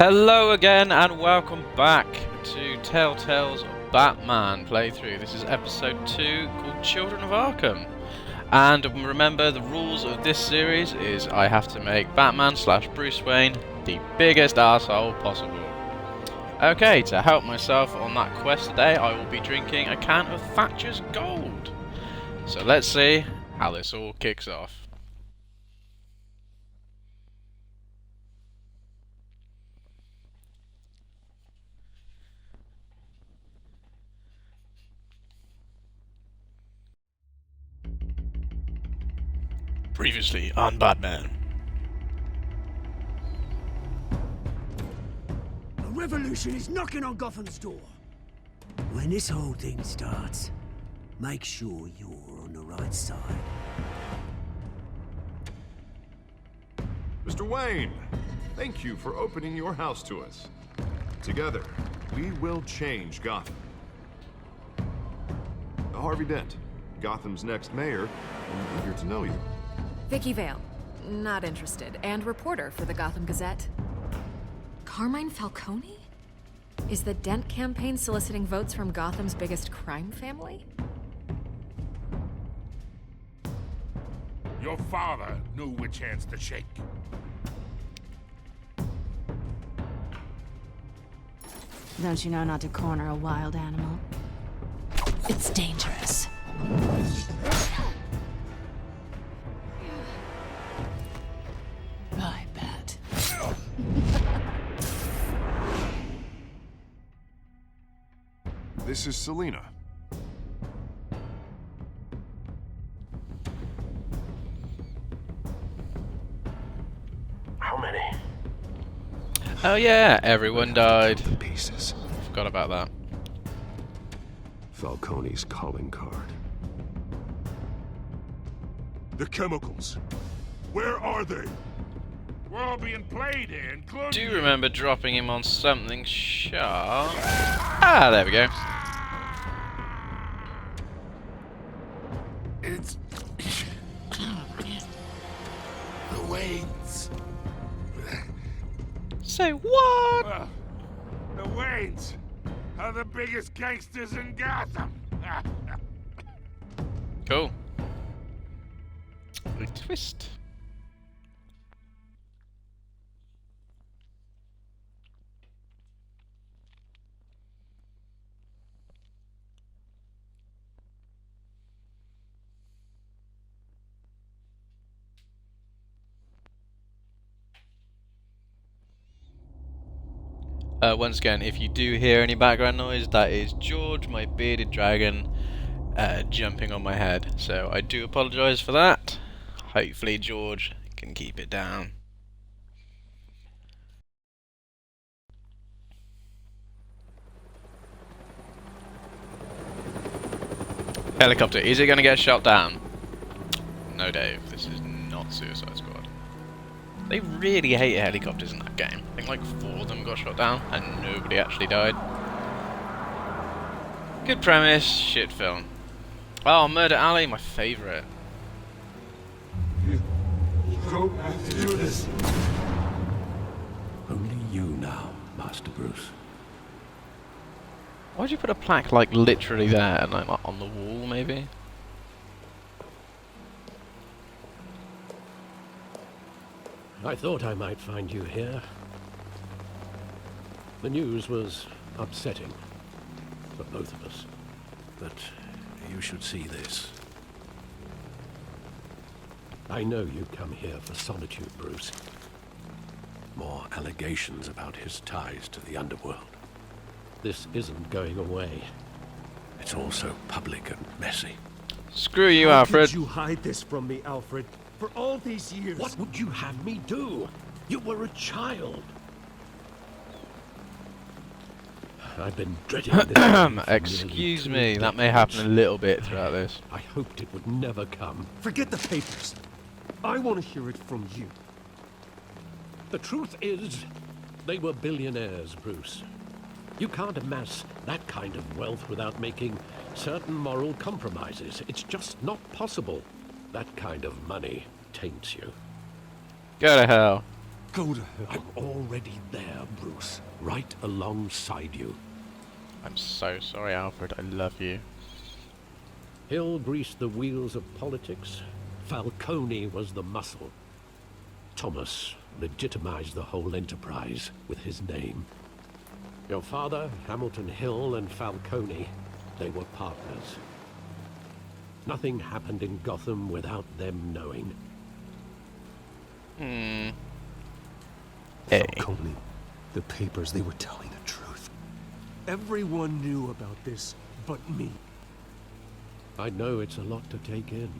Hello again and welcome back to Telltale's Batman playthrough. This is episode 2 called Children of Arkham. And remember, the rules of this series is I have to make Batman / Bruce Wayne the biggest asshole possible. Okay, to help myself on that quest today, I will be drinking a can of Thatcher's Gold. So let's see how this all kicks off. Previously on Batman. A revolution is knocking on Gotham's door. When this whole thing starts, make sure you're on the right side. Mr. Wayne, thank you for opening your house to us. Together, we will change Gotham. Harvey Dent, Gotham's next mayor, and eager to know you. Vicky Vale, not interested, and reporter for the Gotham Gazette. Carmine Falcone? Is the Dent campaign soliciting votes from Gotham's biggest crime family? Your father knew which hands to shake. Don't you know not to corner a wild animal? It's dangerous. I bet. This is Selina. How many? Oh yeah, everyone died. Pieces. Forgot about that. Falcone's calling card. The chemicals. Where are they? We're all being played here, including... Do you remember dropping him on something sharp? Ah, there we go. It's... the Waynes. Say what? Well, the Waynes are the biggest gangsters in Gotham. Cool. A twist. Once again, if you do hear any background noise, that is George, my bearded dragon, jumping on my head. So I do apologise for that. Hopefully George can keep it down. Helicopter, is it going to get shot down? No, Dave, this is not Suicide Squad. They really hate helicopters in that game. I think like 4 of them got shot down and nobody actually died. Good premise, shit film. Oh, Murder Alley, my favourite. You don't have to do this. Only you now, Master Bruce. Why'd you put a plaque like literally there and like on the wall maybe? I thought I might find you here. The news was upsetting for both of us. But you should see this. I know you come here for solitude, Bruce. More allegations about his ties to the underworld. This isn't going away. It's also public and messy. Screw you, How Alfred. could you hide this from me, Alfred? For all these years. What would you have me do? You were a child. I've been dreading this. for Excuse nearly me, 2 that may happen a decades. little bit throughout this. I hoped it would never come. Forget the papers. I want to hear it from you. The truth is, they were billionaires, Bruce. You can't amass that kind of wealth without making certain moral compromises. It's just not possible. That kind of money taints you. Go to hell. Go to hell. I'm already there, Bruce. Right alongside you. I'm so sorry, Alfred. I love you. Hill greased the wheels of politics. Falcone was the muscle. Thomas legitimized the whole enterprise with his name. Your father, Hamilton Hill, and Falcone, they were partners. Nothing happened in Gotham without them knowing. Hey. Falcone, the papers, they were telling the truth. Everyone knew about this but me. I know it's a lot to take in.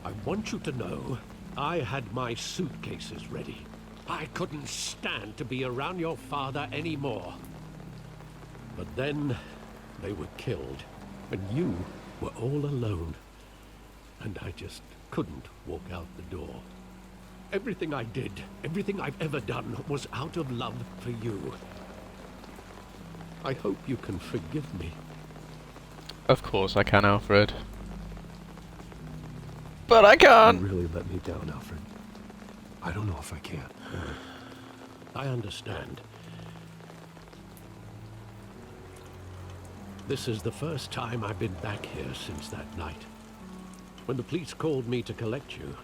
I want you to know, I had my suitcases ready. I couldn't stand to be around your father anymore. But then, they were killed, and you were all alone. And I just couldn't walk out the door. Everything I did, everything I've ever done, was out of love for you. I hope you can forgive me. Of course I can, Alfred. But I can't! You really let me down, Alfred. I don't know if I can. I understand. This is the first time I've been back here since that night. When the police called me to collect you,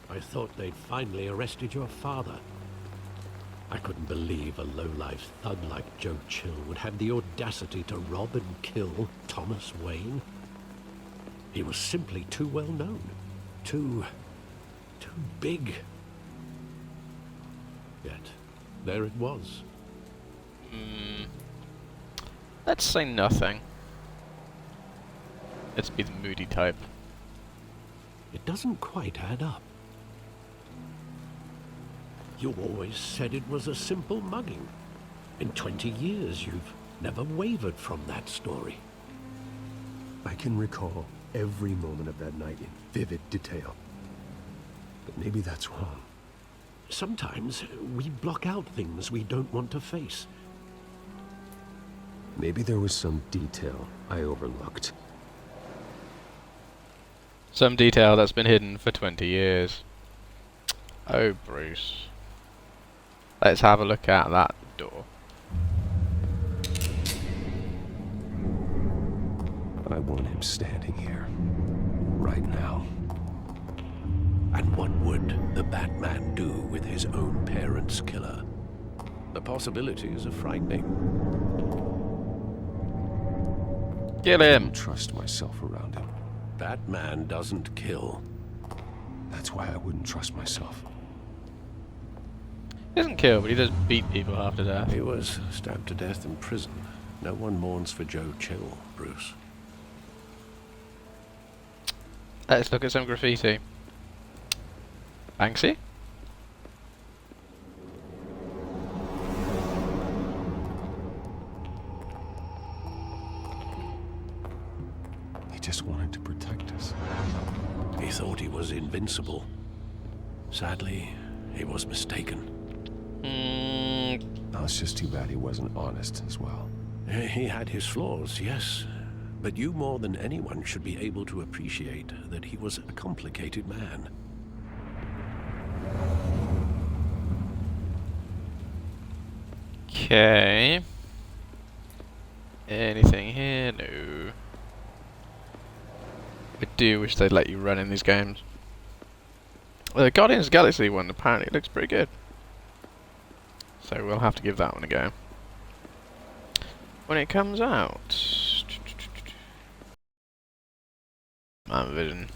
I thought they'd finally arrested your father. I couldn't believe a low-life thug like Joe Chill would have the audacity to rob and kill Thomas Wayne. He was simply too well known. Too big. Yet, there it was. Let's say nothing. Let's be the moody type. It doesn't quite add up. You always said it was a simple mugging. In 20 years, you've never wavered from that story. I can recall every moment of that night in vivid detail. But maybe that's wrong. Sometimes we block out things we don't want to face. Maybe there was some detail I overlooked. Some detail that's been hidden for 20 years. Oh, Bruce. Let's have a look at that door. I want him standing here. Right now. And what would the Batman do with his own parents' killer? The possibilities are frightening. Kill him! I don't trust myself around him. Batman doesn't kill. That's why I wouldn't trust myself. He doesn't kill, but he does beat people half to death. He was stabbed to death in prison. No one mourns for Joe Chill, Bruce. Let's look at some graffiti. Banksy? He just wanted to protect us. He thought he was invincible. Sadly, he was mistaken. No, it's just too bad he wasn't honest as well. He had his flaws, yes. But you more than anyone should be able to appreciate that he was a complicated man. Okay. Anything here? No. I do wish they'd let you run in these games. Well, the Guardians of the Galaxy one apparently looks pretty good. So we'll have to give that one a go. When it comes out... Man Vision.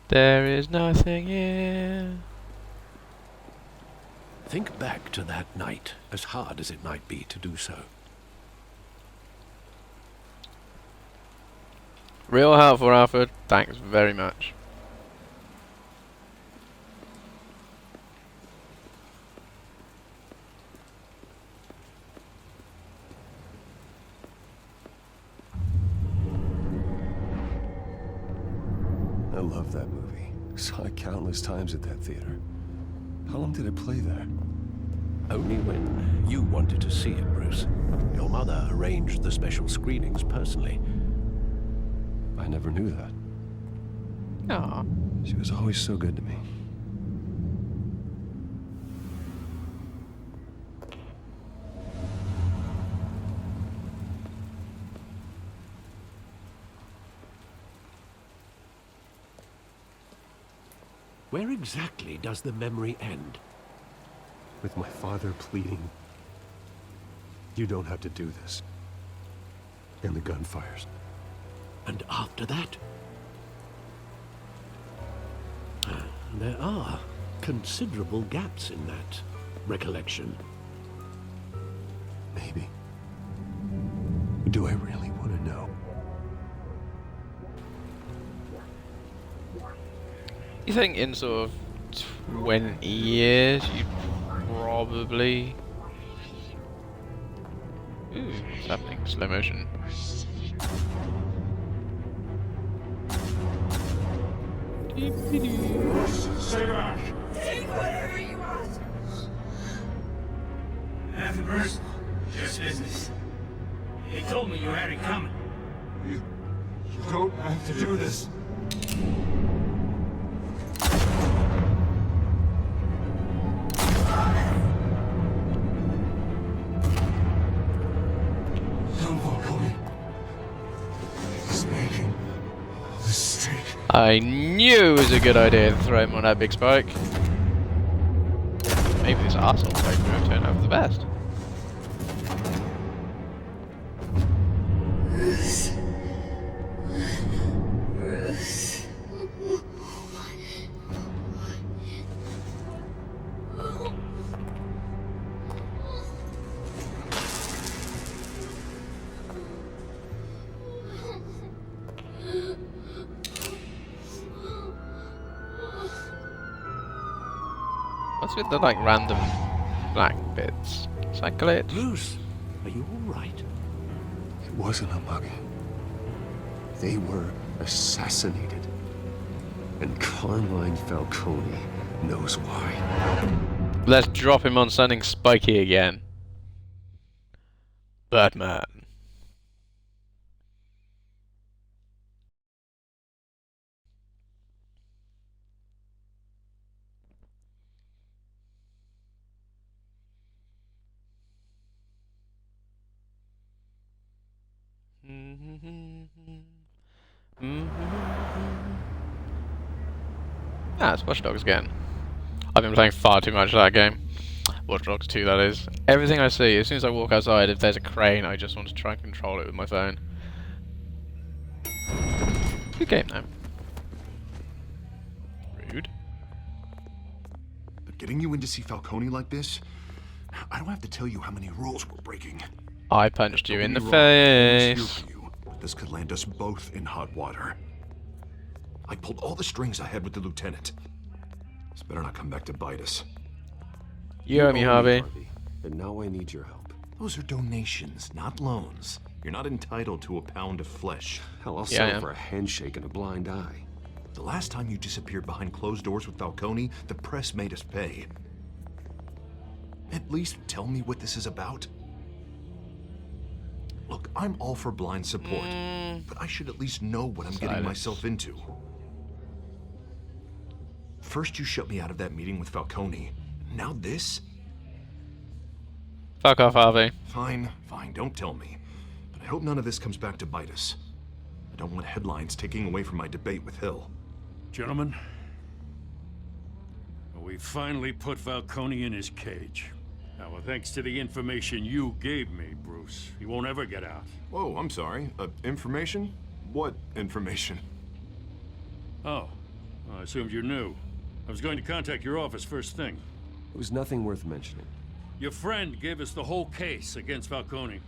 There is nothing here. Think back to that night, as hard as it might be to do so. Real helpful, Alfred. Thanks very much. I love that movie. Saw it countless times at that theater. How long did it play there? Only when you wanted to see it, Bruce. Your mother arranged the special screenings personally. I never knew that. Aw. She was always so good to me. Where exactly does the memory end? With my father pleading, "You don't have to do this." And the gunfires. And after that? There are considerable gaps in that recollection. Maybe. Do I really want to know? You think in sort of 20 years you'd probably... Ooh, what's happening? Slow motion. Stay back! Take whatever you want. Nothing personal, just business. They told me you had it coming. You don't have to do this. Don't walk away. He's making a mistake. I knew it was a good idea to throw him on that big spike. Maybe this arsehole type turned out for the best. What's with the like random black bits? Cycle it. Bruce, are you all right? It wasn't a mug. They were assassinated. And Carmine Falcone knows why. Let's drop him on something spiky again. Batman. Ah, it's Watch Dogs again. I've been playing far too much of that game. Watch Dogs 2, that is. Everything I see, as soon as I walk outside, if there's a crane, I just want to try and control it with my phone. Good game, though. Rude. But getting you in to see Falcone like this, I don't have to tell you how many rules we're breaking. I punched you in the Don't get me wrong, I'm face. here for you, but this could land us both in hot water. I pulled all the strings I had with the lieutenant. This better not come back to bite us. You owe me, Harvey. And now I need your help. Those are donations, not loans. You're not entitled to a pound of flesh. Hell, I'll Yeah, I settle am. for a handshake and a blind eye. The last time you disappeared behind closed doors with Falcone, the press made us pay. At least tell me what this is about. Look, I'm all for blind support, but I should at least know what I'm getting myself into. First you shut me out of that meeting with Falcone. Now this? Fuck off, Harvey. Fine, don't tell me. But I hope none of this comes back to bite us. I don't want headlines taking away from my debate with Hill. Gentlemen, we finally put Falcone in his cage. Now, thanks to the information you gave me, Bruce, he won't ever get out. Whoa, I'm sorry. Information? What information? Oh, I assumed you knew. I was going to contact your office first thing. It was nothing worth mentioning. Your friend gave us the whole case against Falcone.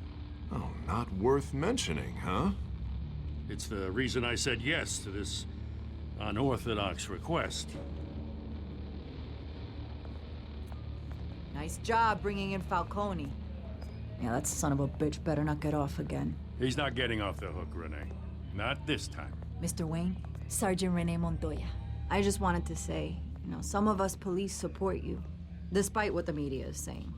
Oh, not worth mentioning, huh? It's the reason I said yes to this unorthodox request. Nice job bringing in Falcone. Yeah, that son of a bitch better not get off again. He's not getting off the hook, Renee. Not this time. Mr. Wayne, Sergeant Renee Montoya. I just wanted to say, some of us police support you, despite what the media is saying.